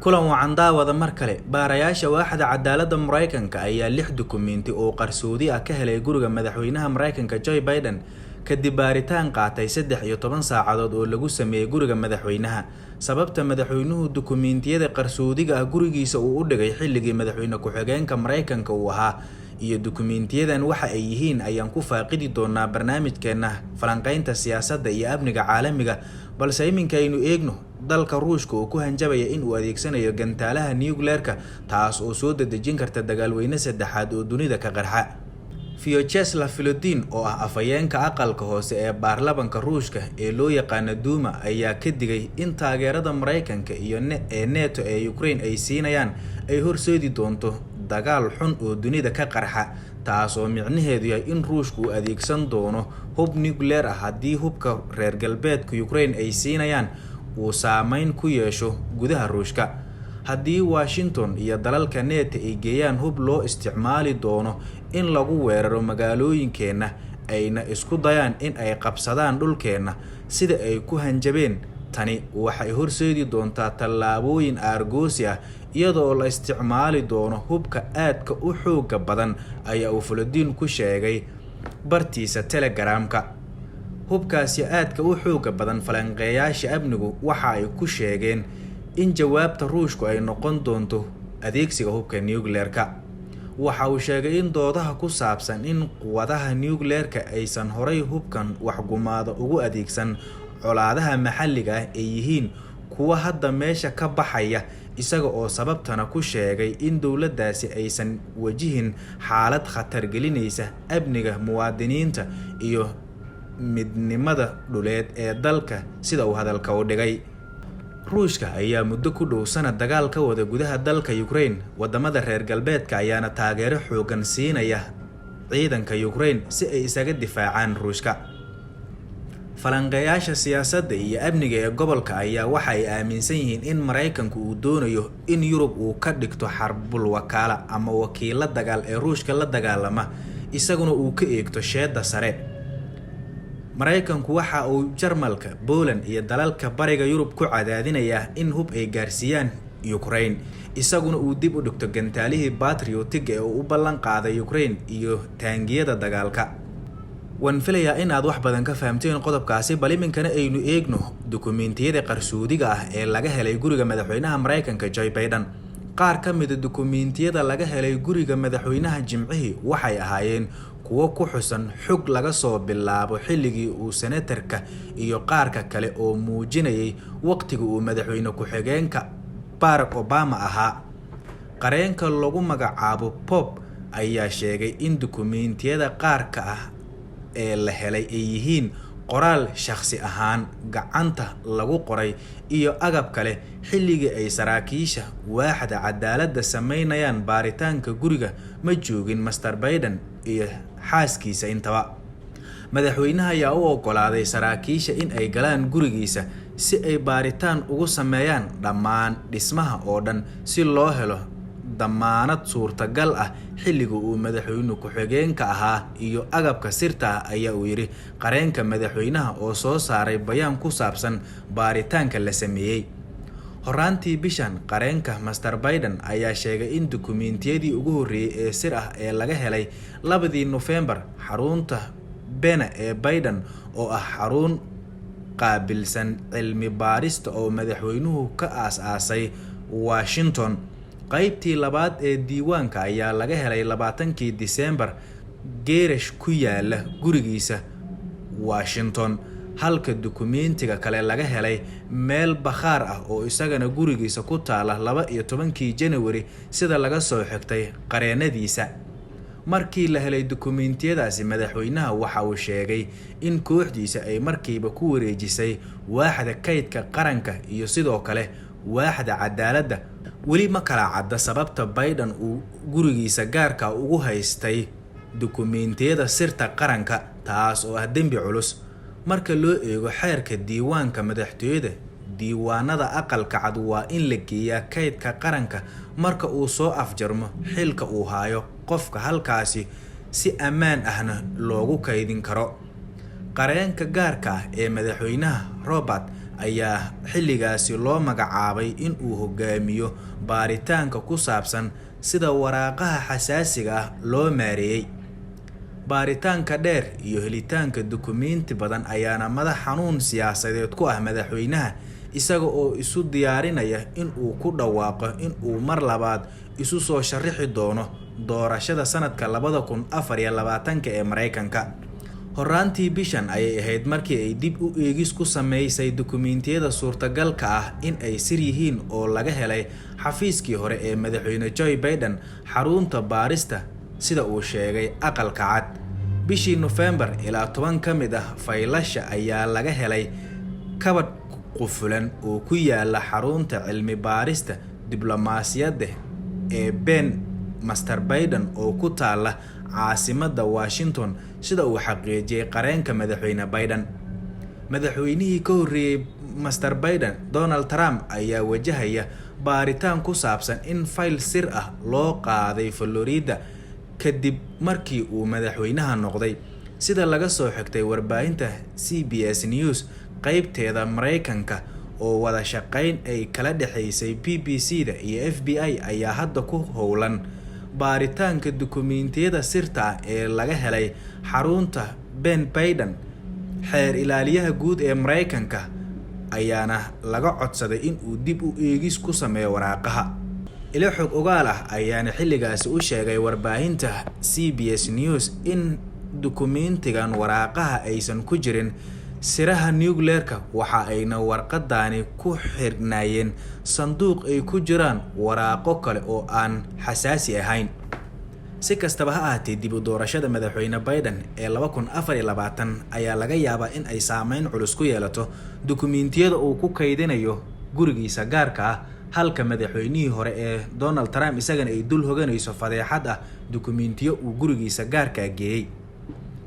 kulan wacan daawada mar kale baarayaasha waaxda cadaaladda Mareykanka ayaa 6 dukumeenti oo qarsoodi ah ka helay guriga madaxweynaha Mareykanka Joe Biden kadib baaritaan qaatay 13 saacadood oo lagu sameeyay guriga madaxweynaha. Sababta madaxweynuhu dukumeentiyada qarsoodiga ah gurigiisa uu u dhigay xilligii madaxweyne ku-xigeenka Mareykanka uu ahaa iyo dukumeentiyadan waxa ay yihiin ayaan ku faaqidi doonaa barnaamijkeena falanqaynta siyaasadda iyo amniga caalamiga. balse iminka aynu eegno dalka Ruushka oo ku hanjabaya in uu adeegsanayo gantaalaha nuclear-ka taas oo soo dedejin karta dagaalweyne saddexaad oo dunida ka qarxa. Vyacheslav Volodin oo ah afayeenka aqalka hoose ee baarlamaanka Ruushka ee loo yaqaan Duma ayaa ka digay in taageerada Mareykanka iyo NATO ee Ukraine ay siinayaan ay horseedi doonto dagaal xun oo dunida ka qarxa, taas oo micnaheedu yahay in Ruushku uu adeegsan doono hub nuclear ah haddii hubka reer galbeedka Ukraine ay siinayaan uu saameyn ku yeesho gudaha Ruushka. Haddii Washington iyo dalalka NATO ay geeyaan hub loo isticmaali doono in lagu weeraro magaalooyinkeena ayna isku dayaan in ay qabsadaan dhulkeena sida ay ku hanjabeen, tani waxay horseedi doontaa tallaabooyin aargoosi ah iyadoo la isticmaali doono hubka aadka u xoog badan ayaa uu Volodin ku sheegay bartiisa Telegramka. Hubkaasi aadka u xoog badan falanqeeyaasha amnigu waxa ay ku sheegeen in jawaabta Ruushku ay noqon doonto adeegsiga hubka nuclear-ka. Waxa uu sheegay in doodaha ku saabsan in quwadaha nuclear-ka aysan horay hubkan waxgumaada ugu adeegsan colaadaha maxalliga ah ay yihiin kuwa hadda meesha ka baxaya, isaga oo sababtana ku sheegay in dowladdaasi aysan wajihin xaalad khatar gelinaysa amniga muwaadiniinta iyo midnimada dhuleed ee dalka sida uu hadalka u dhigay. Ruushka ayaa muddo ku dhow sanad dagaal ka wada gudaha dalka Ukraine, wadamada reer galbeedka ayaana taageero xoogan siinaya ciidanka Ukraine si ay isaga difaacaan Ruushka. Falanqeeyaasha siyaasadda iyo amniga ee gobolka ayaa waxa ay aaminsan yihiin in Mareykanku uu doonayo in Yurub uu ka dhigto xarbul wakaala ama wakiilo dagaal ee Ruushka la dagaalama, isaguna uu ka eegto sheedda sare. Mareykanku waxa uu Jarmalka, Poland iyo dalalka bariga Yurub ku cadaadinayaa in hub ay gaarsiiyaan Ukraine, isaguna uu dib u dhigto gantaalihii Patriot ee uu u ballan qaaday Ukraine iyo taangiyada dagaalka. Waan filayaa in aad wax badan ka fahamteen qodobkaasi, bal iminkana aynu eegno dukumeentiyada qarsoodiga ah ee laga helay guriga madaxweynaha Mareykanka Joe Biden. Qaar ka mid ah dukumeentiyada laga helay guriga madaxweynaha Jimcihii waxay ahaayeen kuwo ku xusan xog laga soo bilaabo xilligii uu senatarka iyo qaarka kale oo muujinayay waqtiga uu madaxweyne ku-xigeenka Barack Obama ahaa. Qareenka lagu magacaabo Pop ayaa sheegay in dukumeentiyada qaarka ah ee la helay ay yihiin qoraal shakhsi ahaan gacanta lagu qoray iyo agab kale xilligii ay saraakiisha waaxda cadaaladda sameynayaan baaritaanka guriga ma joogin Mr. Biden iyo xaaskiisa intaba. Madaxweynaha ayaa u oggolaaday saraakiisha in ay galaan gurigiisa si ay baaritaan ugu sameeyaan dhammaan dhismaha oo dhan si loo helo damaanad suurtagal ah xilliga uu madaxweyne ku-xigeenka ahaa iyo agabka sirta ah, ayaa uu yiri qareenka madaxweynaha oo soo saaray bayaan ku saabsan baaritaanka la sameeyay. Horaantii bishan, qareenka Mr. Biden ayaa sheegay in dukumeentiyadii ugu horreeyay ee sir ah ee laga helay 2 November xarunta Bena ee Biden oo ah xarun qaabilsan cilmi baarista oo madaxweynuhu ka aas-aasay Washington. qaybtii labaad ee diiwaanka ayaa laga helay 20 December geerash ku yaala gurigiisa Washington, halka dukumeentiga kale laga helay meel bakhaar ah oo isagana gurigiisa ku taala 12 January sida laga soo xigtay qareenadiisa. Markii la helay dukumeentiyadaasi, madaxweynaha waxa uu sheegay in kooxdiisa ay markiiba ku wareejisay waaxda kaydka qaranka iyo sidoo kale waaxda cadaaladda. weli ma kala cadda sababta Biden uu gurigiisa gaarka ugu haystay dukumeentiyada sirta qaranka, taas oo ah dembi culus marka loo eego xeerka diiwaanka madaxtooyada. Diiwaanada aqalka cad waa in la geeyaa kaydka qaranka marka uu soo afjarmo xilka uu hayo qofka, halkaasi si ammaan ahna loogu kaydin karo. Qareenka gaarka ah ee madaxweynaha Robert ayaa xilligaasi loo magacaabay in uu hogaamiyo baaritaanka ku saabsan sida waraaqaha xasaasiga ah loo maareeyay. baaritaanka dheer iyo helitaanka dukumeenti badan ayaana madax xanuun siyaasadeed ku ah madaxweynaha, isaga oo isu diyaarinaya in uu ku dhawaaqo in uu mar labaad isu soo sharixi doono doorashada sanadka 2024 ee Mareykanka. Horaantii bishan ayay ahayd markii ay dib u eegis ku sameysay dukumeentiyada suurtagalka ah in ay sir yihiin oo laga helay xafiiskii hore ee madaxweyne Joe Biden xarunta baarista, sida uu sheegay aqalka cad. bishii November ilaa 10 ka mid ah faylasha ayaa laga helay kabadh qufulan oo ku yaala xarunta cilmi baarista diblomaasiyadda ee Ben Master Biden oo ku taala caasimadda Washington, sida uu xaqiijiyay qareenka madaxweyne Biden. madaxweynihii ka horreeyay Master Biden, Donald Trump, ayaa wajahaya baaritaan ku saabsan in fayl sir ah loo qaaday Florida kadib markii uu madaxweynaha noqday, sida laga soo xigtay warbaahinta CBS News qaybteeda Mareykanka oo wada shaqayn ay kala dhaxaysay BBC-da iyo FBI ayaa hadda ku howlan baaritaanka dukumeentiyada sirta ah ee laga helay xarunta Ben Biden. xeer ilaaliyaha guud ee Mareykanka ayaana laga codsaday in uu dib u eegis ku sameeyo waraaqaha. ilo xog ogaal ah ayaana xilligaasi u sheegay warbaahinta CBS News in dukumeentigan waraaqaha aysan ku jirin siraha nuclearka, waxa ayna warqadaani ku xirnaayeen sanduuq ay ku jiraan waraaqo kale oo aan xasaasi ahayn. si kastaba ha ahaatee, dib u doorashada madaxweyne Biden ee 2024 ayaa laga yaabaa in ay saameyn culus ku yeelato dukumeentiyada uu ku kaydinayo gurigiisa gaarka ah, halka madaxweynihii hore ee Donald Trump isagana ay dul hoganayso fadeexad ah dukumeentiyo uu gurigiisa gaarka geeyay.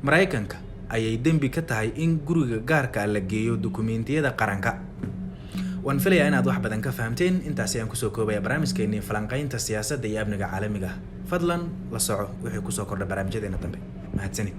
Mareykanka ayay dambi ka tahay in guriga gaarka la geeyo dukumeentiyada qaranka. waan filayaa inaad wax badan ka fahamteen. intaas ayaan kusoo koobaya barnaamijkeennii falanqaynta siyaasadda iyo amniga caalamiga. fadlan la soco wixii kusoo kordha barnaamijyadeena dambe. mahadsanid.